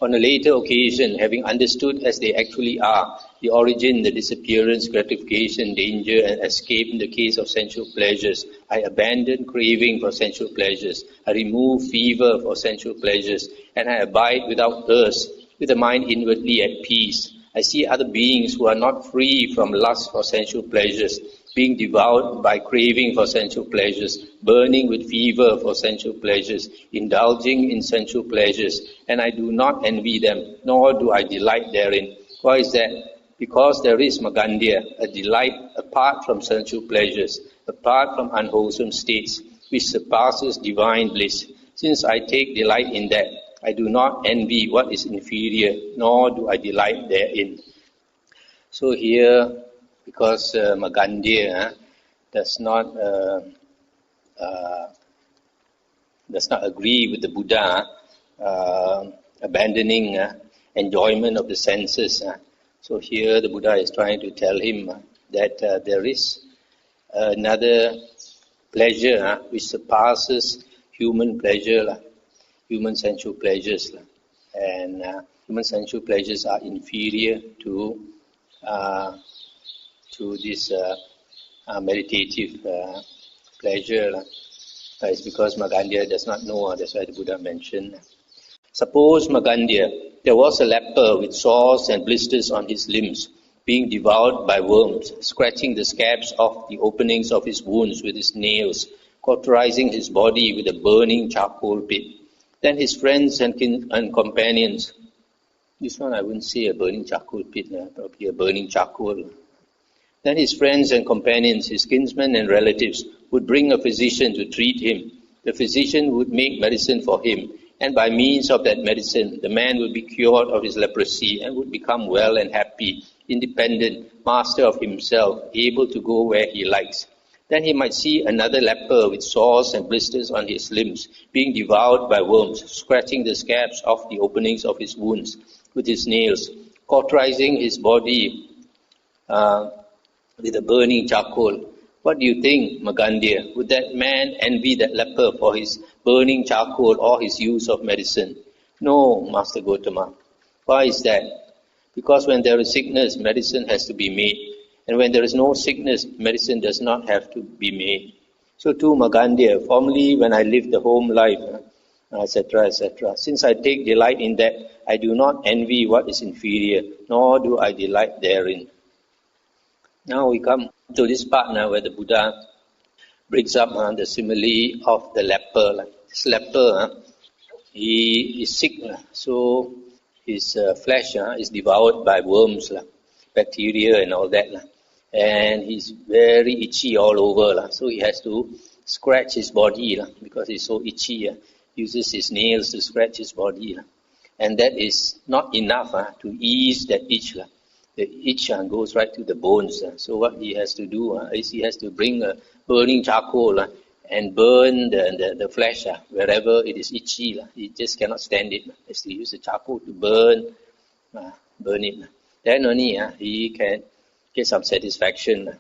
On a later occasion, having understood as they actually are, the origin, the disappearance, gratification, danger, and escape in the case of sensual pleasures, I abandon craving for sensual pleasures. I remove fever for sensual pleasures, and I abide without thirst, with the mind inwardly at peace. I see other beings who are not free from lust for sensual pleasures, being devoured by craving for sensual pleasures, burning with fever for sensual pleasures, indulging in sensual pleasures, and I do not envy them, nor do I delight therein. Why is that? Because there is Magandhya, a delight apart from sensual pleasures, apart from unwholesome states, which surpasses divine bliss. Since I take delight in that, I do not envy what is inferior, nor do I delight therein. So here, because Magandhya does not agree with the Buddha abandoning enjoyment of the senses. So here the Buddha is trying to tell him that there is another pleasure which surpasses human pleasure, human sensual pleasures, and human sensual pleasures are inferior to this meditative pleasure. It's because Magandhya does not know, that's why the Buddha mentioned. Suppose Magandhya, there was a leper with sores and blisters on his limbs, being devoured by worms, scratching the scabs off the openings of his wounds with his nails, cauterizing his body with a burning charcoal pit. Then his friends and companions, this one I wouldn't say a burning charcoal pit, probably a burning charcoal. Then his friends and companions, his kinsmen and relatives, would bring a physician to treat him. The physician would make medicine for him, and by means of that medicine, the man would be cured of his leprosy and would become well and happy, independent, master of himself, able to go where he likes. Then he might see another leper with sores and blisters on his limbs, being devoured by worms, scratching the scabs off the openings of his wounds with his nails, cauterizing his body with a burning charcoal. What do you think, Magandhya? Would that man envy that leper for his burning charcoal or his use of medicine? No, Master Gotama. Why is that? Because when there is sickness, medicine has to be made. And when there is no sickness, medicine does not have to be made. So too, Magandhya, formerly when I lived the home life, etc., etc., since I take delight in that, I do not envy what is inferior, nor do I delight therein. Now we come to this part now where the Buddha brings up the simile of the leper. This leper, he is sick, so his flesh is devoured by worms, bacteria and all that. And he's very itchy all over. So he has to scratch his body because he's so itchy. Uses his nails to scratch his body. And that is not enough to ease that itch. The itch goes right to the bones. So what he has to do is he has to bring a burning charcoal and burn the flesh wherever it is itchy. He just cannot stand it. He has to use the charcoal to burn it. Then only he can get some satisfaction.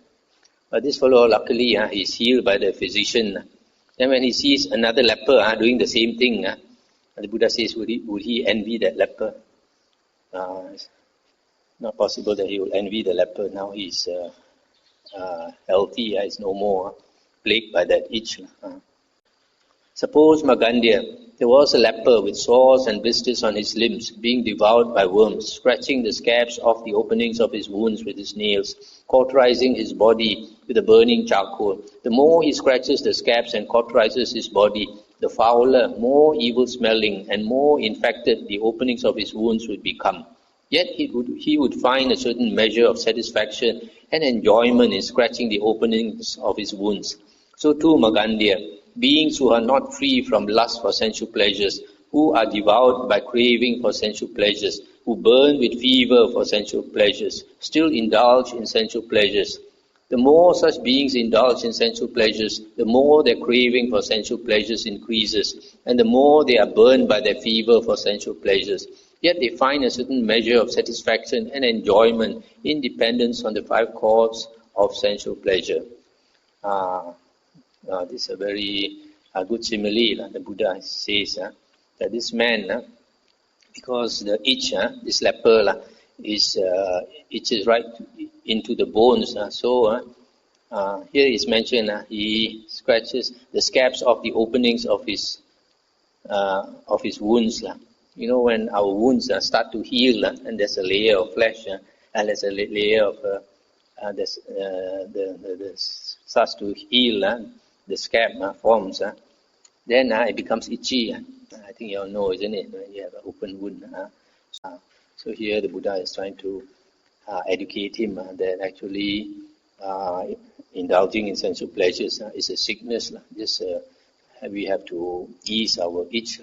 But this fellow, luckily, he's healed by the physician. Then when he sees another leper doing the same thing, the Buddha says, would he envy that leper? It's not possible that he will envy the leper. Now he's healthy, he's no more plagued by that itch. Suppose, Magandhya, there was a leper with sores and blisters on his limbs, being devoured by worms, scratching the scabs off the openings of his wounds with his nails, cauterizing his body with a burning charcoal. The more he scratches the scabs and cauterizes his body, the fouler, more evil-smelling, and more infected the openings of his wounds would become. Yet he would find a certain measure of satisfaction and enjoyment in scratching the openings of his wounds. So too, Magandhya, beings who are not free from lust for sensual pleasures, who are devoured by craving for sensual pleasures, who burn with fever for sensual pleasures, still indulge in sensual pleasures. The more such beings indulge in sensual pleasures, the more their craving for sensual pleasures increases, and the more they are burned by their fever for sensual pleasures. Yet they find a certain measure of satisfaction and enjoyment in dependence on the five chords of sensual pleasure. This is a very good simile. The Buddha says that this man because the itch, this leper, itches right into the bones. Here is mentioned, he scratches the scabs of the openings of his wounds. When our wounds start to heal, and there's a layer of flesh, and there's a layer of the starts to heal, the scab forms, then it becomes itchy. I think you all know, isn't it? When you have an open wound. So here the Buddha is trying to educate him that actually indulging in sensual pleasures is a sickness. We have to ease our itch.